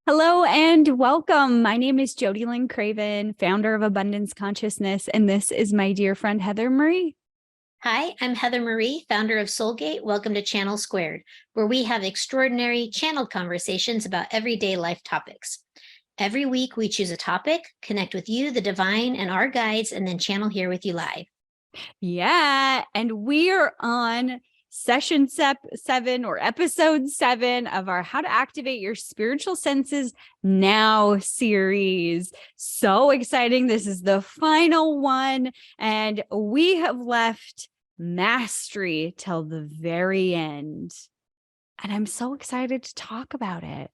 Hello and welcome. My name is Jody Lynn Craven, founder of Abundance Consciousness, and this is my dear friend Heather Marie. Hi, I'm Heather Marie, founder of Soulgate. Welcome to Channel Squared, where we have extraordinary channeled conversations about everyday life topics. Every week, we choose a topic, connect with you, the divine, and our guides, and then channel here with you live. Yeah, and we are on session 7 or episode 7 of our How to Activate Your Spiritual Senses Now series. So exciting. This is the final one, and we have left mastery till the very end. And I'm so excited to talk about it.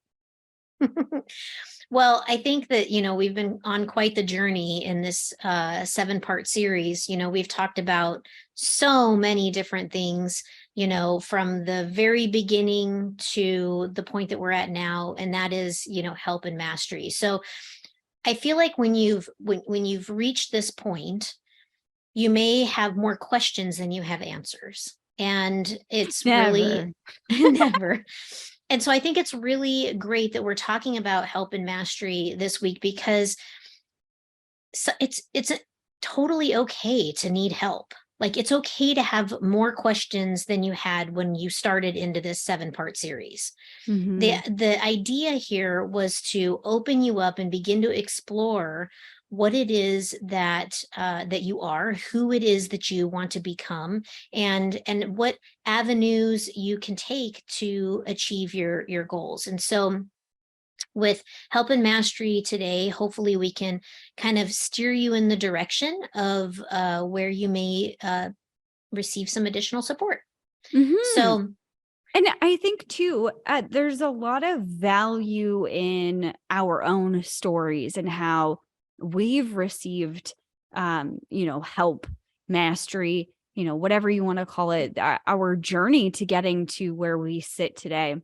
Well, I think that, we've been on quite the journey in this 7-part series. We've talked about so many different things, from the very beginning to the point that we're at now, and that is, help and mastery. So I feel like when you've reached this point, you may have more questions than you have answers. And it's really Never. never. And so I think it's really great that we're talking about help and mastery this week because it's totally okay to need help. Like it's okay to have more questions than you had when you started into this 7-part series. Mm-hmm. The idea here was to open you up and begin to explore what it is that you are, who it is that you want to become, and what avenues you can take to achieve your goals. And so with help and mastery today, hopefully we can kind of steer you in the direction of where you may receive some additional support. Mm-hmm. So And I think too, there's a lot of value in our own stories and how we've received, help, mastery, whatever you want to call it, our journey to getting to where we sit today.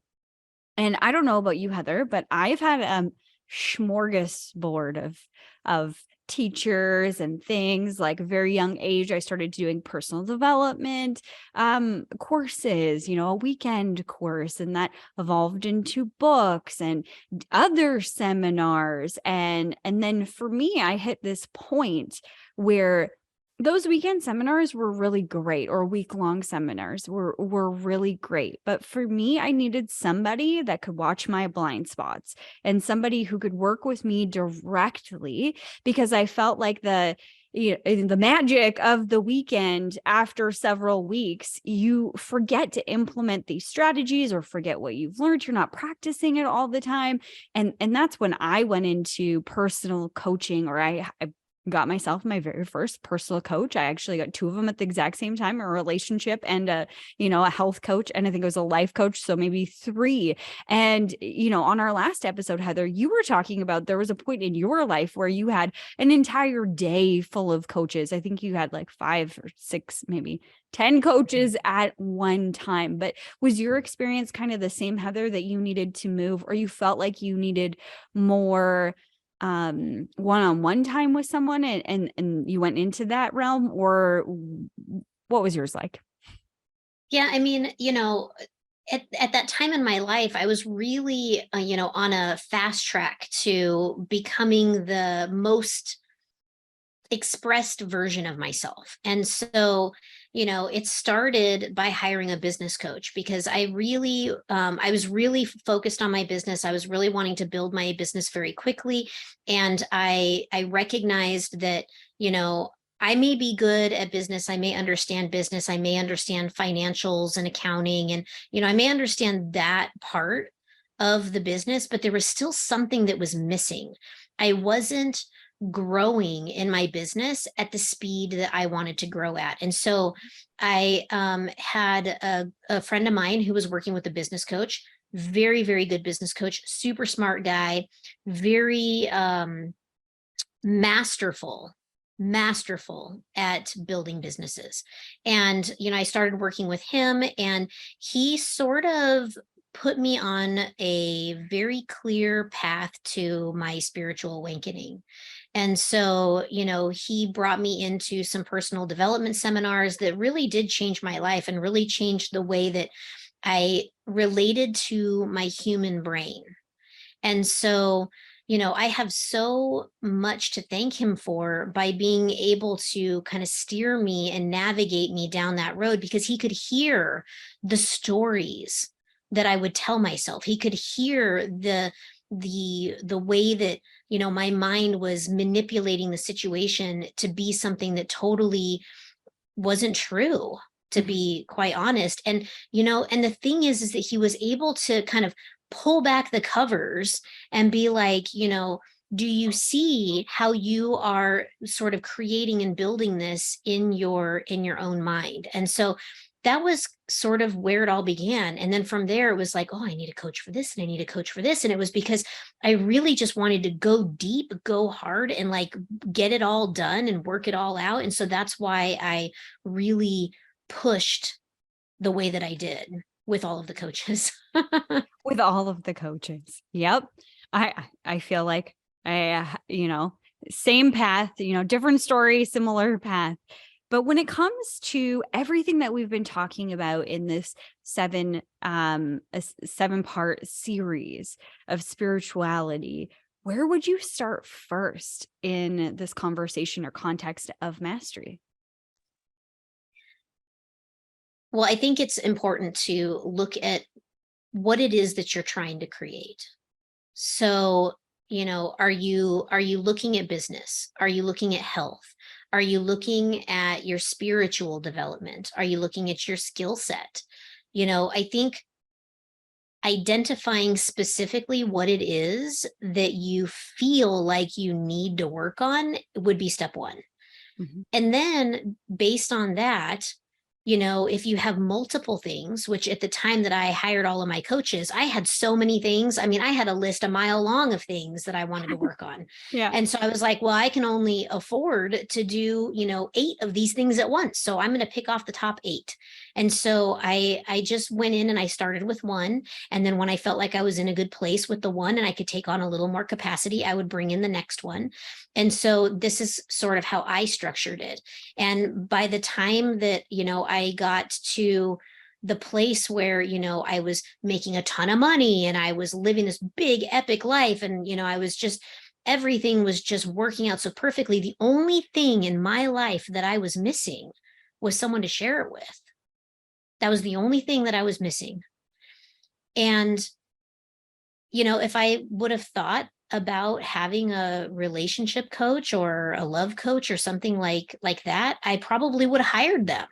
And I don't know about you, Heather, but I've had a smorgasbord of teachers and things. Like a very young age, I started doing personal development courses, a weekend course, and that evolved into books and other seminars. And then for me, I hit this point where those weekend seminars were really great, or week-long seminars were really great. But for me, I needed somebody that could watch my blind spots and somebody who could work with me directly, because I felt like the magic of the weekend, after several weeks, you forget to implement these strategies or forget what you've learned. You're not practicing it all the time. And that's when I went into personal coaching, or I got myself my very first personal coach. I actually got 2 of them at the exact same time, a relationship and a health coach. And I think it was a life coach. So maybe 3. And, on our last episode, Heather, you were talking about, there was a point in your life where you had an entire day full of coaches. I think you had like 5 or 6, maybe 10 coaches at one time. But was your experience kind of the same, Heather, that you needed to move, or you felt like you needed more one-on-one time with someone, and you went into that realm? Or what was yours like? yeah, I mean, at that time in my life, I was really, on a fast track to becoming the most expressed version of myself. And so, it started by hiring a business coach because I was really focused on my business. I was really wanting to build my business very quickly. And I recognized that, I may be good at business. I may understand business. I may understand financials and accounting. And, I may understand that part of the business, but there was still something that was missing. I wasn't growing in my business at the speed that I wanted to grow at. And so I had a friend of mine who was working with a business coach, very, very good business coach, super smart guy, very masterful at building businesses. And, I started working with him, and he sort of put me on a very clear path to my spiritual awakening. And so, he brought me into some personal development seminars that really did change my life and really changed the way that I related to my human brain. And so, I have so much to thank him for by being able to kind of steer me and navigate me down that road, because he could hear the stories that I would tell myself. He could hear the way that, my mind was manipulating the situation to be something that totally wasn't true, to Mhm. be quite honest. And and the thing is that he was able to kind of pull back the covers and be like, do you see how you are sort of creating and building this in your own mind? And so that was sort of where it all began. And then from there it was like, oh, I need a coach for this and I need a coach for this. And it was because I really just wanted to go deep, go hard, and like get it all done and work it all out. And so that's why I really pushed the way that I did with all of the coaches. With all of the coaches. Yep. I feel like same path, different story, similar path. But when it comes to everything that we've been talking about in this 7-part series of spirituality, where would you start first in this conversation or context of mastery? Well, I think it's important to look at what it is that you're trying to create. So, are you looking at business? Are you looking at health? Are you looking at your spiritual development? Are you looking at your skill set? I think identifying specifically what it is that you feel like you need to work on would be step 1. Mhm. And then based on that, if you have multiple things, which at the time that I hired all of my coaches, I had so many things. I mean, I had a list a mile long of things that I wanted to work on. Yeah. And so I was like, well, I can only afford to do, 8 of these things at once. So I'm going to pick off the top 8. And so I just went in and I started with one. And then when I felt like I was in a good place with the one and I could take on a little more capacity, I would bring in the next one. And so this is sort of how I structured it. And by the time that, I got to the place where, I was making a ton of money and I was living this big epic life, and, I was just, everything was just working out so perfectly. The only thing in my life that I was missing was someone to share it with. That was the only thing that I was missing. And if I would have thought about having a relationship coach or a love coach or something like that, I probably would have hired them,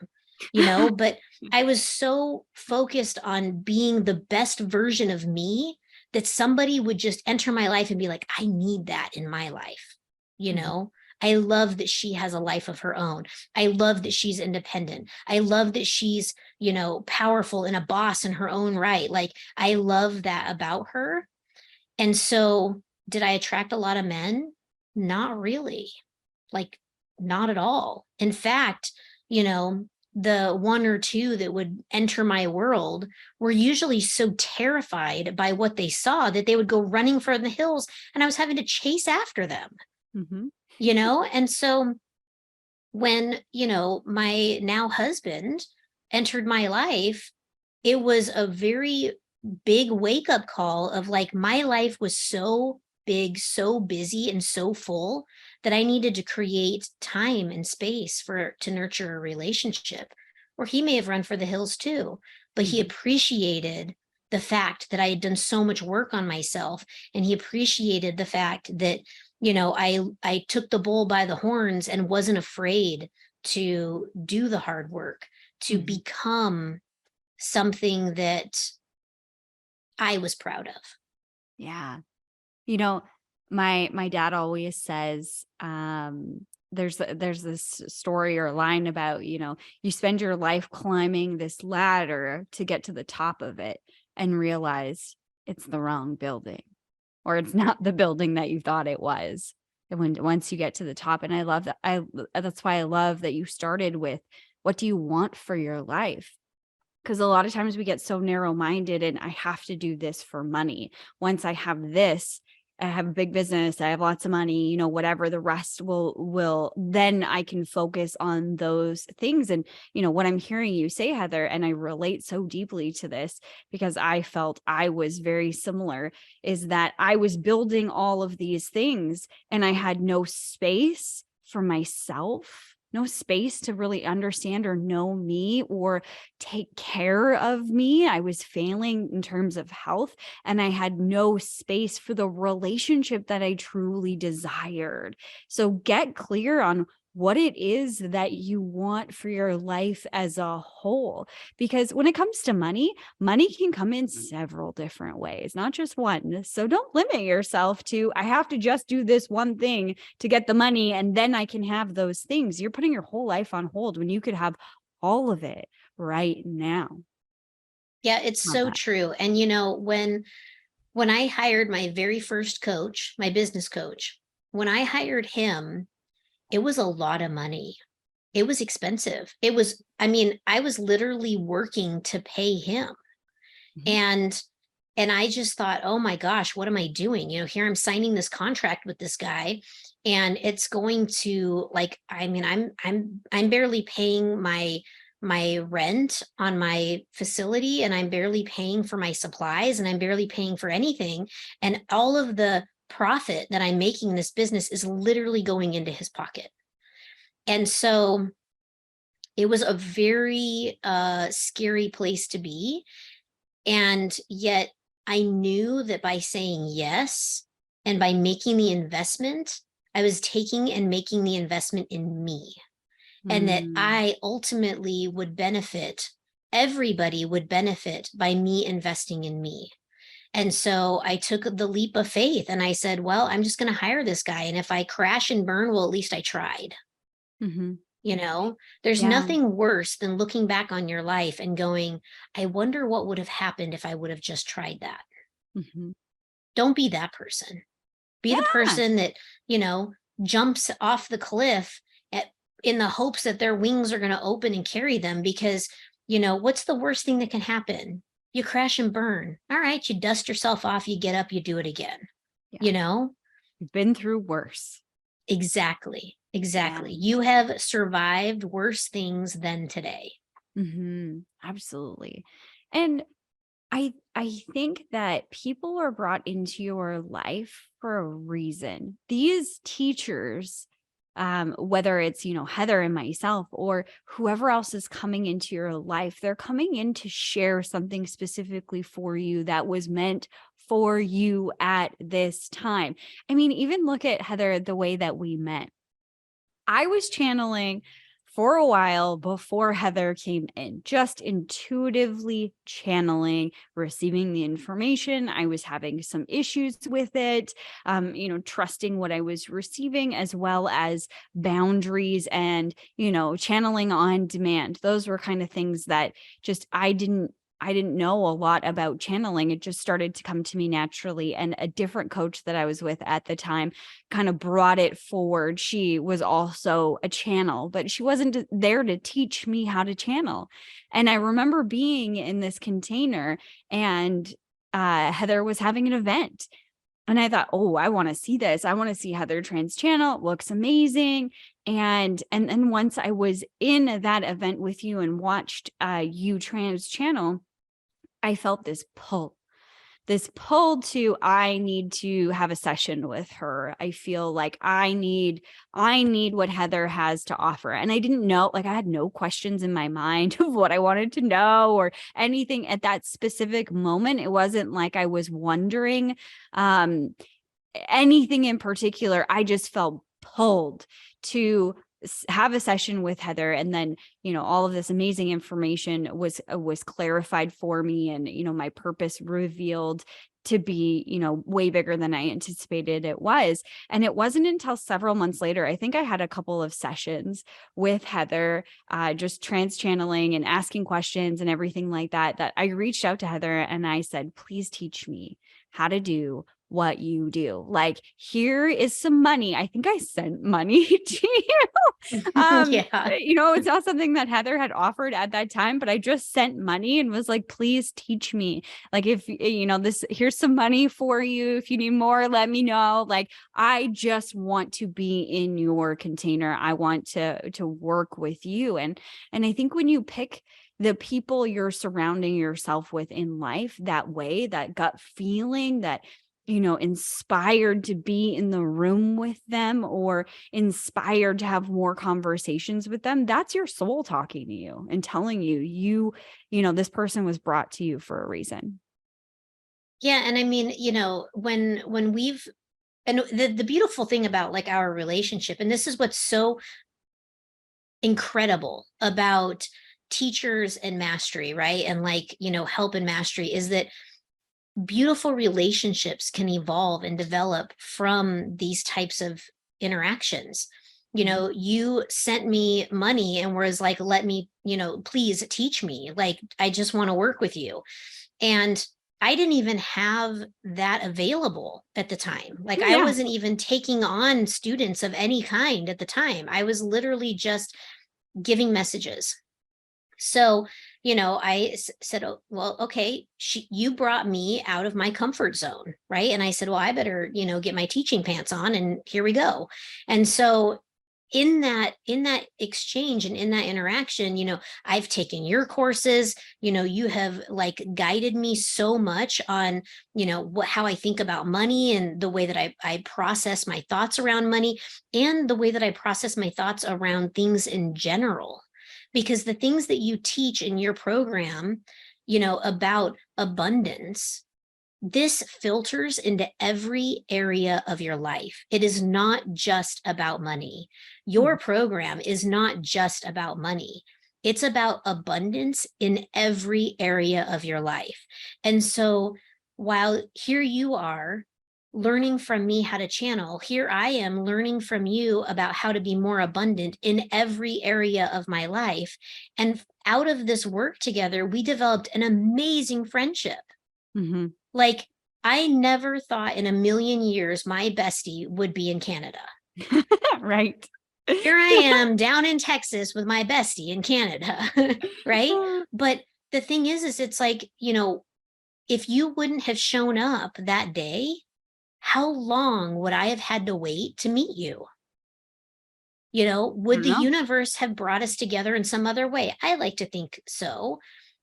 but I was so focused on being the best version of me that somebody would just enter my life and be like, I need that in my life. You Mhm. know, I love that she has a life of her own. I love that she's independent. I love that she's, powerful and a boss in her own right. Like, I love that about her. And so, did I attract a lot of men? Not really. Like, not at all. In fact, the one or two that would enter my world were usually so terrified by what they saw that they would go running for the hills, and I was having to chase after them, Mhm. And so when, my now husband entered my life, it was a very big wake up call of like my life was so big, so busy and so full that I needed to create time and space for to nurture a relationship. Or he may have run for the hills too, but he Mhm. appreciated the fact that I had done so much work on myself, and he appreciated the fact that I took the bull by the horns and wasn't afraid to do the hard work, to Mhm. become something that I was proud of. Yeah. You know, my dad always says, there's this story or line about, you spend your life climbing this ladder to get to the top of it and realize it's the wrong building, or it's not the building that you thought it was. And once you get to the top, and I love that. That's why I love that you started with, what do you want for your life? Because a lot of times we get so narrow minded, and I have to do this for money. Once I have this, I have a big business, I have lots of money, whatever, the rest will then I can focus on those things. And, what I'm hearing you say, Heather, and I relate so deeply to this because I felt I was very similar, is that I was building all of these things and I had no space for myself, no space to really understand or know me or take care of me. I was failing in terms of health, and I had no space for the relationship that I truly desired. So get clear on what it is that you want for your life as a whole. Because when it comes to money, money can come in several different ways, not just one. So don't limit yourself to, I have to just do this one thing to get the money and then I can have those things. You're putting your whole life on hold when you could have all of it right now. Yeah, it's Not so that. true. And when I hired my very first coach, my business coach, when I hired him, it was a lot of money. It was expensive. I mean, I was literally working to pay him. Mhm. And I just thought, oh my gosh, what am I doing? Here I'm signing this contract with this guy, and it's going to, like, I mean, I'm barely paying my rent on my facility, and I'm barely paying for my supplies, and I'm barely paying for anything. And all of the profit that I'm making in this business is literally going into his pocket. And so it was a very scary place to be. And yet I knew that by saying yes and by making the investment, I was taking and making the investment in me, and that Mm, I ultimately would benefit. Everybody would benefit by me investing in me. And so I took the leap of faith and I said, well, I'm just going to hire this guy. And if I crash and burn, well, at least I tried. mhm. There's Yeah. nothing worse than looking back on your life and going, I wonder what would have happened if I would have just tried that. Mhm. Don't be that person. Be the Yeah. person that, you know, jumps off the cliff at, in the hopes that their wings are going to open and carry them, because, what's the worst thing that can happen? You crash and burn. All right, you dust yourself off, you get up, you do it again. Yeah. You know? You've been through worse. Exactly. Yeah. Exactly. You have survived worse things than today. Absolutely. And I think that people are brought into your life for a reason. These teachers, whether it's, Heather and myself or whoever else is coming into your life, they're coming in to share something specifically for you that was meant for you at this time. I mean, even look at Heather, the way that we met. I was channeling for a while before Heather came in, just intuitively channeling, receiving the information. I was having some issues with it, trusting what I was receiving, as well as boundaries and, channeling on demand. Those were kind of things that just I didn't know a lot about channeling. It just started to come to me naturally. And a different coach that I was with at the time kind of brought it forward. She was also a channel, but she wasn't there to teach me how to channel. And I remember being in this container, and Heather was having an event. And I thought, oh, I want to see this. I want to see Heather trans channel. It looks amazing. And then once I was in that event with you and watched you trans channel, I felt this pull to, I need to have a session with her. I feel like I need what Heather has to offer. And I didn't know, like I had no questions in my mind of what I wanted to know or anything at that specific moment. It wasn't like I was wondering um anything in particular. I just felt pulled to have a session with Heather, and then all of this amazing information was clarified for me, and my purpose revealed to be way bigger than I anticipated it was. And it wasn't until several months later, I think I had a couple of sessions with Heather, just trans channeling and asking questions and everything like that, that I reached out to Heather and I said, please teach me, how to do what you do. Like, here is some money. I think I sent money to you. Yeah. It's not something that Heather had offered at that time, but I just sent money and was like, please teach me. Like, if here's some money for you. If you need more, let me know. Like, I just want to be in your container. I want to work with you. And I think when you pick the people you're surrounding yourself with in life that way, that gut feeling, that inspired to be in the room with them or inspired to have more conversations with them, that's your soul talking to you and telling this person was brought to you for a reason. Yeah, and I mean, when we've and the beautiful thing about like our relationship, and this is what's so incredible about teachers and mastery, right? And like, help and mastery is that beautiful relationships can evolve and develop from these types of interactions. You sent me money and was like, let me, please teach me. Like, I just want to work with you. And I didn't even have that available at the time. Like, I Yeah. wasn't even taking on students of any kind at the time. I was literally just giving messages. So, I said, oh, well, okay, you brought me out of my comfort zone, right? And I said, well, I better, get my teaching pants on, and here we go. And so in that exchange and in that interaction, I've taken your courses, you have like guided me so much on, how I think about money and the way that I process my thoughts around money and the way that I process my thoughts around things in general. Because the things that you teach in your program, about abundance, this filters into every area of your life. It is not just about money. Your program is not just about money. It's about abundance in every area of your life. And so while here you are learning from me how to channel, here I am learning from you about how to be more abundant in every area of my life. And out of this work together, we developed an amazing friendship. Mm-hmm. Like, I never thought in a million years my bestie would be in Canada. Right. Here I am down in Texas with my bestie in Canada, right? But the thing is it's like, if you wouldn't have shown up that day, how long would I have had to wait to meet you? I Would don't the know. universe have brought us together in some other way? I like to think so.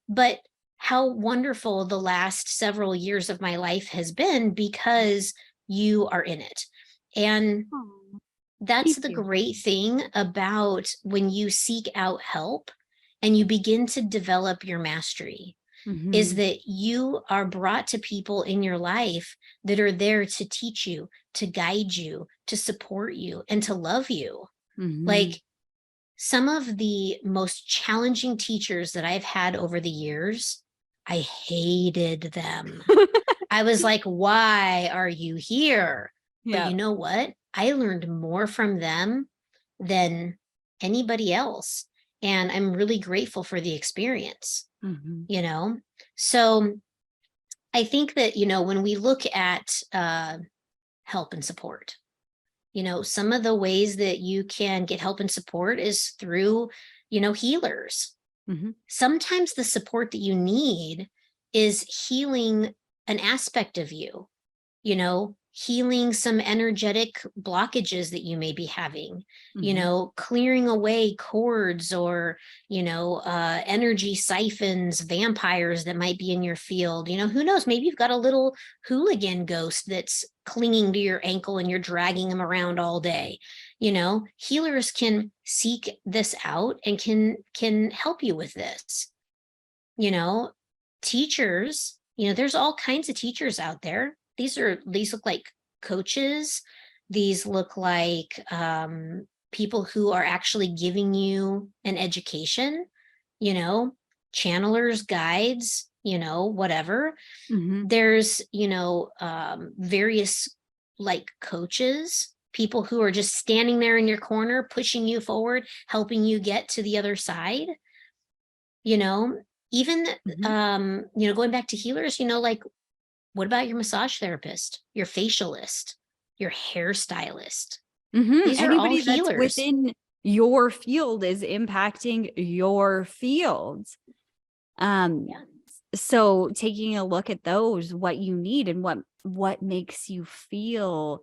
But how wonderful the last several years of my life has been because you are in it. And Oh, that's thank the you. great thing about when you seek out help and you begin to develop your mastery, is Mm-hmm. that you are brought to people in your life that are there to teach you, to guide you, to support you, and to love you. Mm-hmm. Like, some of the most challenging teachers that I've had over the years, I hated them. I was like, why are you here? But Yeah. you know what? I learned more from them than anybody else. And I'm really grateful for the experience, Mm-hmm. you know? So I think that, when we look at help and support, some of the ways that you can get help and support is through, healers. Mm-hmm. Sometimes the support that you need is healing an aspect of you, healing some energetic blockages that you may be having, Mm-hmm. clearing away cords or, energy siphons, vampires that might be in your field. Who knows? Maybe you've got a little hooligan ghost that's clinging to your ankle and you're dragging them around all day. Healers can seek this out and can help you with this. you know Teachers, there's all kinds of teachers out there. These look like coaches. These look like people who are actually giving you an education, you know channelers, guides, whatever. Mm-hmm. There's various like coaches, people who are just standing there in your corner pushing you forward, helping you get to the other side. you know Even Mm-hmm. going back to healers, like What about your massage therapist, your facialist, your hairstylist? These are all Anybody that's healers. within your field is impacting your fields. Um, Yeah. so taking a look at those, what you need and what makes you feel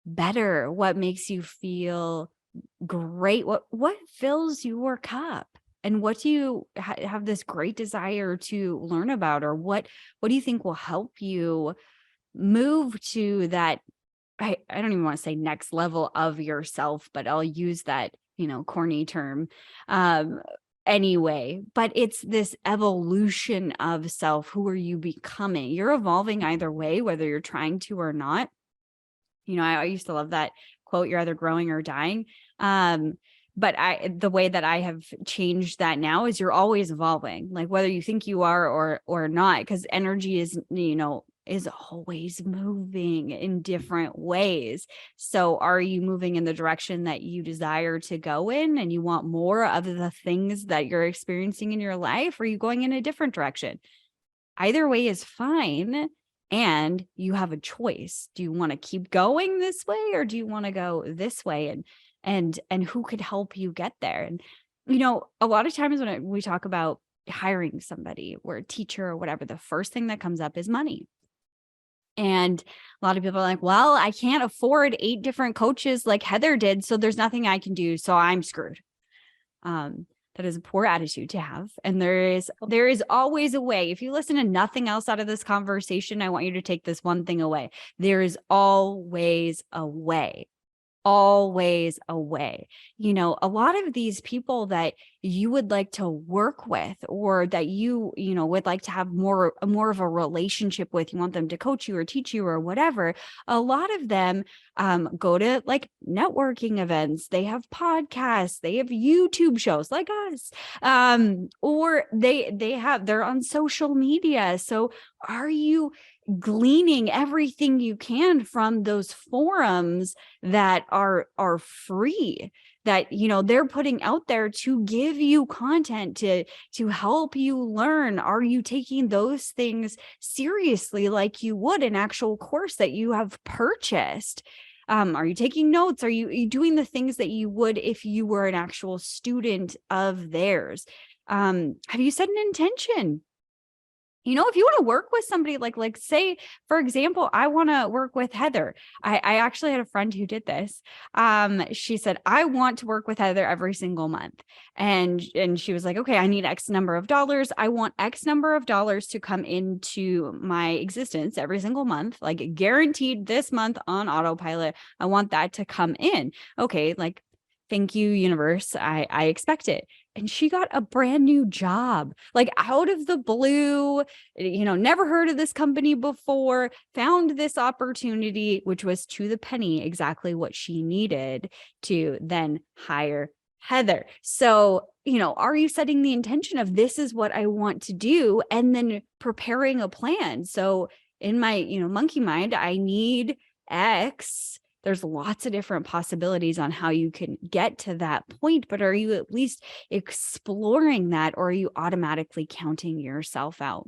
better, what makes you feel great, what fills your cup, and what do you have this great desire to learn about, or what do you think will help you move to that. I don't even want to say next level of yourself, but I'll use that, corny term. Um, anyway, but it's this evolution of self. Who are you becoming? You're evolving either way, whether you're trying to or not. I used to love that quote, you're either growing or dying. Um, but the way that I have changed that now is you're always evolving, like whether you think you are or not, because energy is always moving in different ways. So are you moving in the direction that you desire to go in and you want more of the things that you're experiencing in your life? Or are you going in a different direction? Either way is fine. And you have a choice. Do you want to keep going this way, or do you want to go this way? And who could help you get there? And a lot of times when we talk about hiring somebody or a teacher or whatever, the first thing that comes up is money. And a lot of people are like, well, I can't afford 8 different coaches like Heather did, so there's nothing I can do, so I'm screwed. That is a poor attitude to have. And there is always a way. If you listen to nothing else out of this conversation, I want you to take this one thing away. There is always a way. Always a way. A lot of these people that you would like to work with, or that would like to have more of a relationship with, you want them to coach you or teach you or whatever, a lot of them go to like networking events, they have podcasts, they have YouTube shows like us, or they're on social media. So are you gleaning everything you can from those forums that are free, that they're putting out there to give you content to help you learn? Are you taking those things seriously like you would an actual course that you have purchased? Are you taking notes? Are you doing the things that you would if you were an actual student of theirs? Have you set an intention? If you want to work with somebody, like say, for example, I want to work with Heather. I actually had a friend who did this. She said, I want to work with Heather every single month. And she was like, okay, I need X number of dollars. I want X number of dollars to come into my existence every single month, like guaranteed this month on autopilot. I want that to come in. Okay. Like, thank you, universe. I expect it. And she got a brand new job, like out of the blue, never heard of this company before, found this opportunity, which was to the penny exactly what she needed to then hire Heather. So, are you setting the intention of this is what I want to do, and then preparing a plan? So in my, monkey mind, I need X. There's lots of different possibilities on how you can get to that point, but are you at least exploring that, or are you automatically counting yourself out?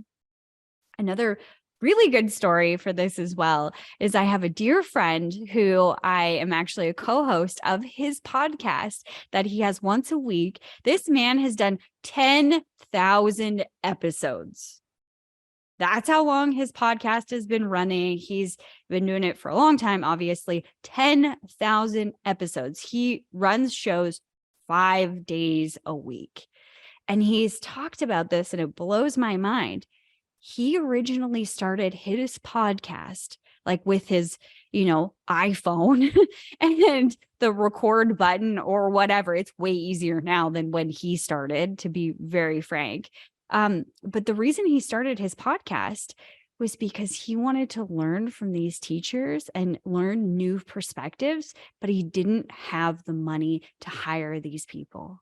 Another really good story for this as well is I have a dear friend who I am actually a co-host of his podcast that he has once a week. This man has done 10,000 episodes. That's how long his podcast has been running. He's been doing it for a long time, obviously. 10,000 episodes. He runs shows 5 days a week. And he's talked about this, and it blows my mind. He originally started his podcast like with his, iPhone and the record button or whatever. It's way easier now than when he started, to be very frank. But the reason he started his podcast was because he wanted to learn from these teachers and learn new perspectives, but he didn't have the money to hire these people.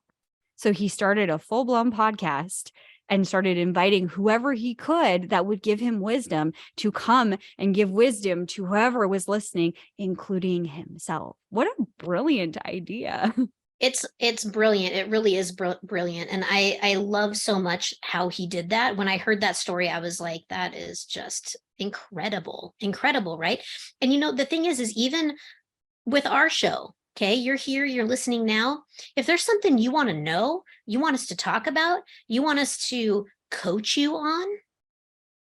So he started a full-blown podcast and started inviting whoever he could that would give him wisdom to come and give wisdom to whoever was listening, including himself. What a brilliant idea. It's brilliant. It really is brilliant. And I love so much how he did that. When I heard that story, I was like, that is just incredible, incredible, right? And the thing is even with our show, okay, you're here, you're listening now. If there's something you want to know, you want us to talk about, you want us to coach you on,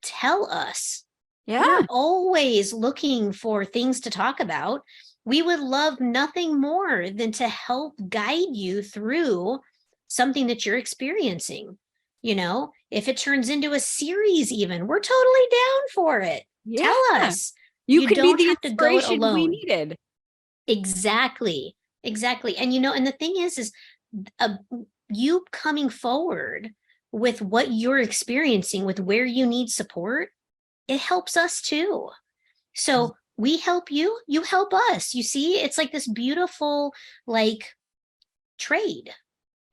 tell us. Yeah. We're always looking for things to talk about. We would love nothing more than to help guide you through something that you're experiencing. If it turns into a series, even, we're totally down for it. Yeah. Tell us. You You could be don't the have to go it inspiration we alone. needed. Exactly. Exactly. And the thing is uh, you coming forward with what you're experiencing, with where you need support, it helps us too. So we help you, you help us. You see, it's like this beautiful, like, trade,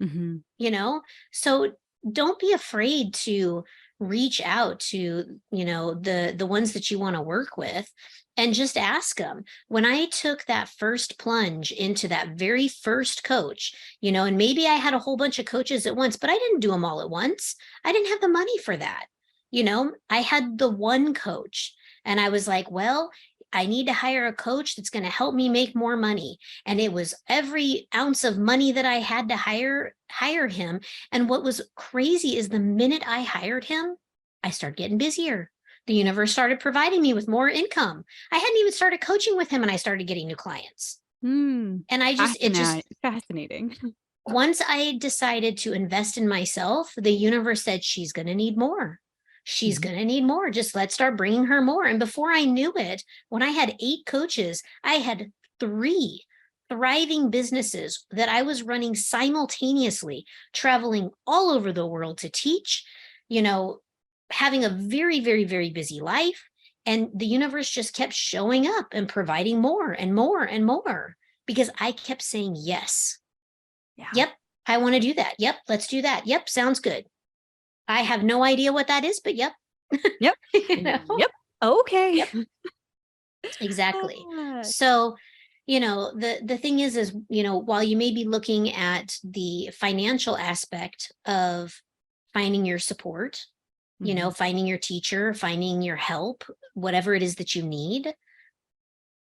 Mm-hmm. So don't be afraid to reach out to, the ones that you want to work with, and just ask them. When I took that first plunge into that very first coach, and maybe I had a whole bunch of coaches at once, but I didn't do them all at once. I didn't have the money for that. I had the one coach, and I was like, well, I need to hire a coach that's going to help me make more money. And it was every ounce of money that I had to hire him. And what was crazy is the minute I hired him, I started getting busier. The universe started providing me with more income. I hadn't even started coaching with him, and I started getting new clients. And it just, Fascinating. once I decided to invest in myself, the universe said, she's going to need more. She's Mm-hmm. going to need more. Just let's start bringing her more. And before I knew it, when I had 8 coaches, I had 3 thriving businesses that I was running simultaneously, traveling all over the world to teach, having a very, very, very busy life. And the universe just kept showing up and providing more and more and more, because I kept saying yes. Yeah. Yep, I want to do that. Yep, let's do that. Yep, sounds good. I have no idea what that is, but yep. Yep. Yep. Okay. Yep, exactly. Ah. So, the thing is, while you may be looking at the financial aspect of finding your support, Mm-hmm. finding your teacher, finding your help, whatever it is that you need,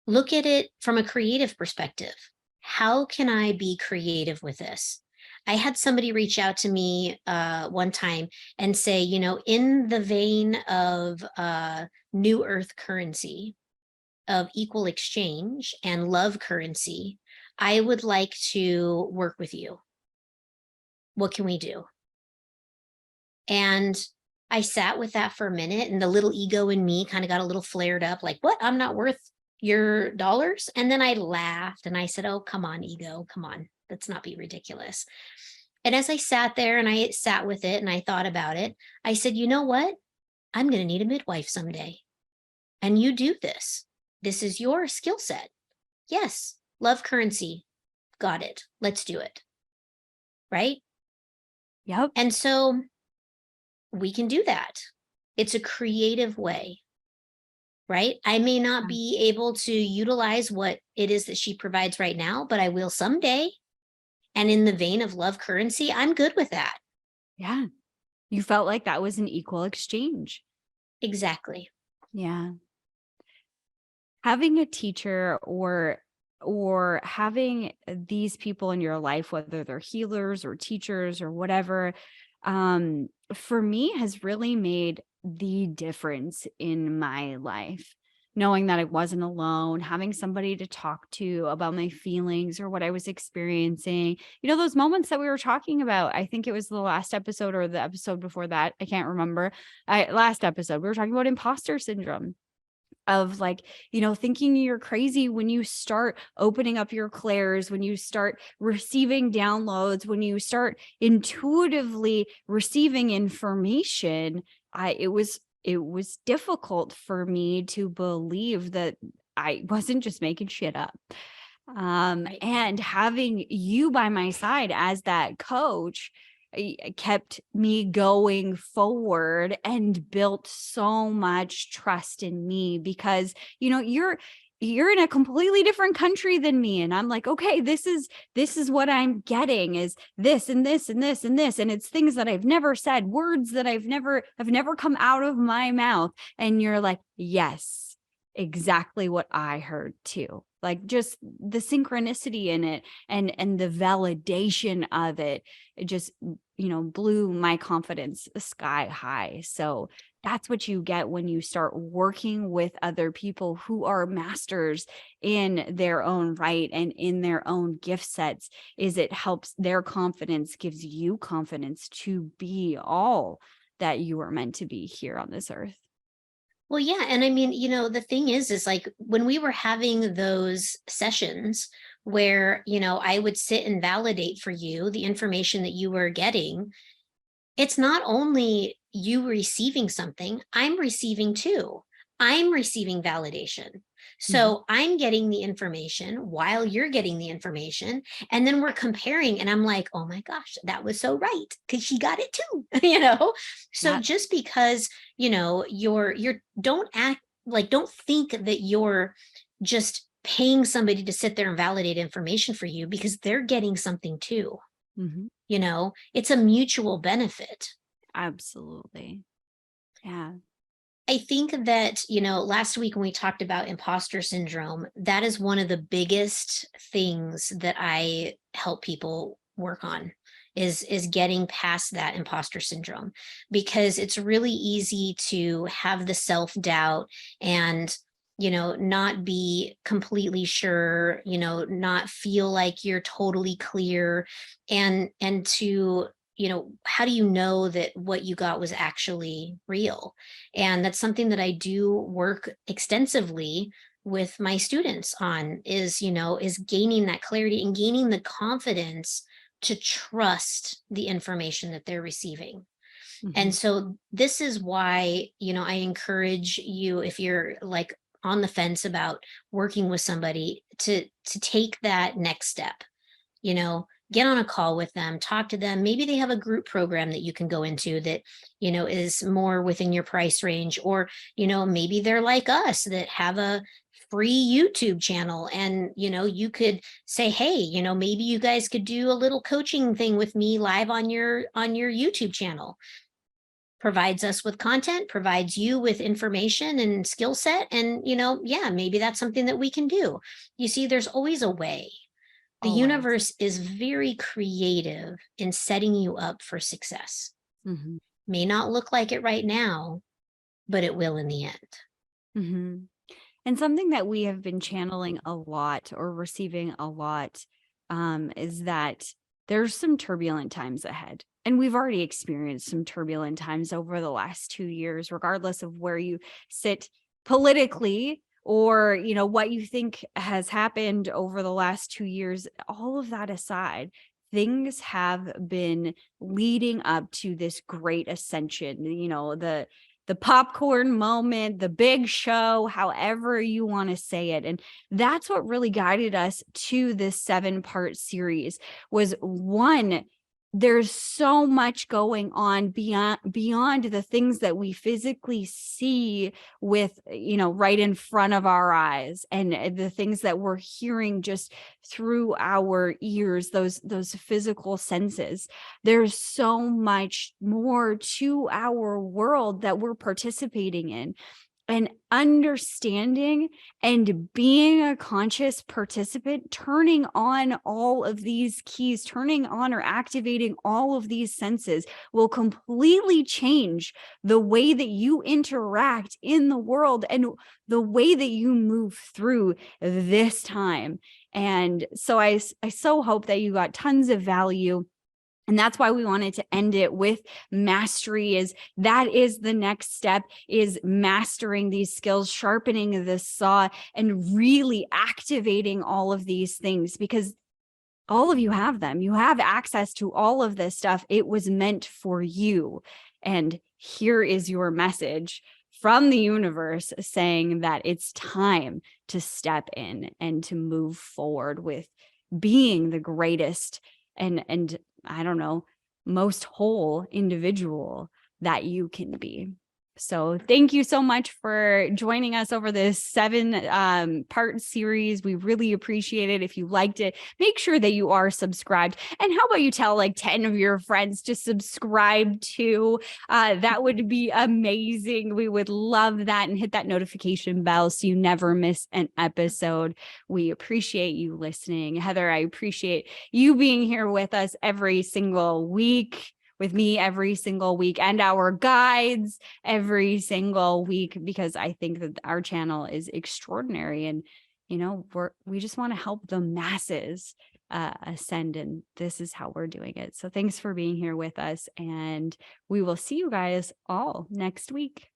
look at it from a creative perspective. How can I be creative with this? I had somebody reach out to me one time and say, in the vein of new earth currency, of equal exchange and love currency, I would like to work with you. What can we do? And I sat with that for a minute, and the little ego in me kind of got a little flared up, like, what? I'm not worth your dollars? And then I laughed and I said, oh, come on, ego, come on. Let's not be ridiculous. And as I sat there and I sat with it and I thought about it, I said, you know what? I'm going to need a midwife someday. And you do this. This is your skill set. Yes, love currency. Got it. Let's do it. Right? Yep. And so we can do that. It's a creative way, right? I may not be able to utilize what it is that she provides right now, but I will someday. And in the vein of love currency, I'm good with that. Yeah. You felt like that was an equal exchange. Exactly. Yeah. Having a teacher or having these people in your life, whether they're healers or teachers or whatever, for me has really made the difference in my life. Knowing that I wasn't alone, having somebody to talk to about my feelings or what I was experiencing. Those moments that we were talking about, I think it was the last episode or the episode before that. I can't remember. Last episode, we were talking about imposter syndrome of like, thinking you're crazy when you start opening up your clairs, when you start receiving downloads, when you start intuitively receiving information. It was difficult for me to believe that I wasn't just making shit up. Right. And having you by my side as that coach kept me going forward and built so much trust in me because, you're in a completely different country than me. And I'm like, okay, this is what I'm getting is this and this and this and this. And it's things that I've never said, words that have never come out of my mouth. And you're like, yes, exactly what I heard too. Like just the synchronicity in it and the validation of it, it just, blew my confidence sky high. So that's what you get when you start working with other people who are masters in their own right and in their own gift sets, is it helps their confidence, gives you confidence to be all that you are meant to be here on this earth. Well, yeah. And I mean, the thing is like when we were having those sessions where, I would sit and validate for you the information that you were getting, it's not only you receiving something, I'm receiving too. I'm receiving validation. Mhm. So I'm getting the information while you're getting the information. And then we're comparing, and I'm like, oh my gosh, that was so right. Cause she got it too, So Yeah. just because, you're don't act like, don't think that you're just paying somebody to sit there and validate information for you, because they're getting something too. Mhm. It's a mutual benefit. Absolutely. Yeah. I think that, last week when we talked about imposter syndrome, that is one of the biggest things that I help people work on, is getting past that imposter syndrome, because it's really easy to have the self-doubt and not be completely sure, not feel like you're totally clear, and to how do you know that what you got was actually real? And that's something that I do work extensively with my students on, is gaining that clarity and gaining the confidence to trust the information that they're receiving. And Mhm. so this is why, I encourage you, if you're like on the fence about working with somebody, to take that next step, get on a call with them, talk to them. Maybe they have a group program that you can go into that, is more within your price range. Or, maybe they're like us that have a free YouTube channel, and, you could say, hey, maybe you guys could do a little coaching thing with me live on your YouTube channel. Provides us with content, provides you with information and skill set. And, yeah, maybe that's something that we can do. You see, there's always a way. The Always. universe is very creative in setting you up for success. Mhm. May not look like it right now, but it will in the end. Mhm. And something that we have been channeling a lot or receiving a lot, is that there's some turbulent times ahead. And we've already experienced some turbulent times over the last 2 years, regardless of where you sit politically or, what you think has happened over the last 2 years. All of that aside, things have been leading up to this great ascension, the popcorn moment, the big show, however you want to say it. And that's what really guided us to this 7-part series. Was one, there's so much going on beyond the things that we physically see with, right in front of our eyes, and the things that we're hearing just through our ears, those physical senses. There's so much more to our world that we're participating in, and understanding and being a conscious participant, turning on all of these keys, turning on or activating all of these senses will completely change the way that you interact in the world and the way that you move through this time. And so I so hope that you got tons of value. And that's why we wanted to end it with mastery. Is that is the next step, is mastering these skills, sharpening the saw, and really activating all of these things, because all of you have them. You have access to all of this stuff. It was meant for you. And here is your message from the universe saying that it's time to step in and to move forward with being the greatest and I don't know, most whole individual that you can be. So thank you so much for joining us over this 7 part series. We really appreciate it. If you liked it, make sure that you are subscribed. And how about you tell like 10 of your friends to subscribe to? That would be amazing. We would love that, and hit that notification bell so you never miss an episode. We appreciate you listening. Heather, I appreciate you being here with us every single week, with me every single week, and our guides every single week, because I think that our channel is extraordinary, and we just want to help the masses ascend, and this is how we're doing it. So thanks for being here with us, and we will see you guys all next week.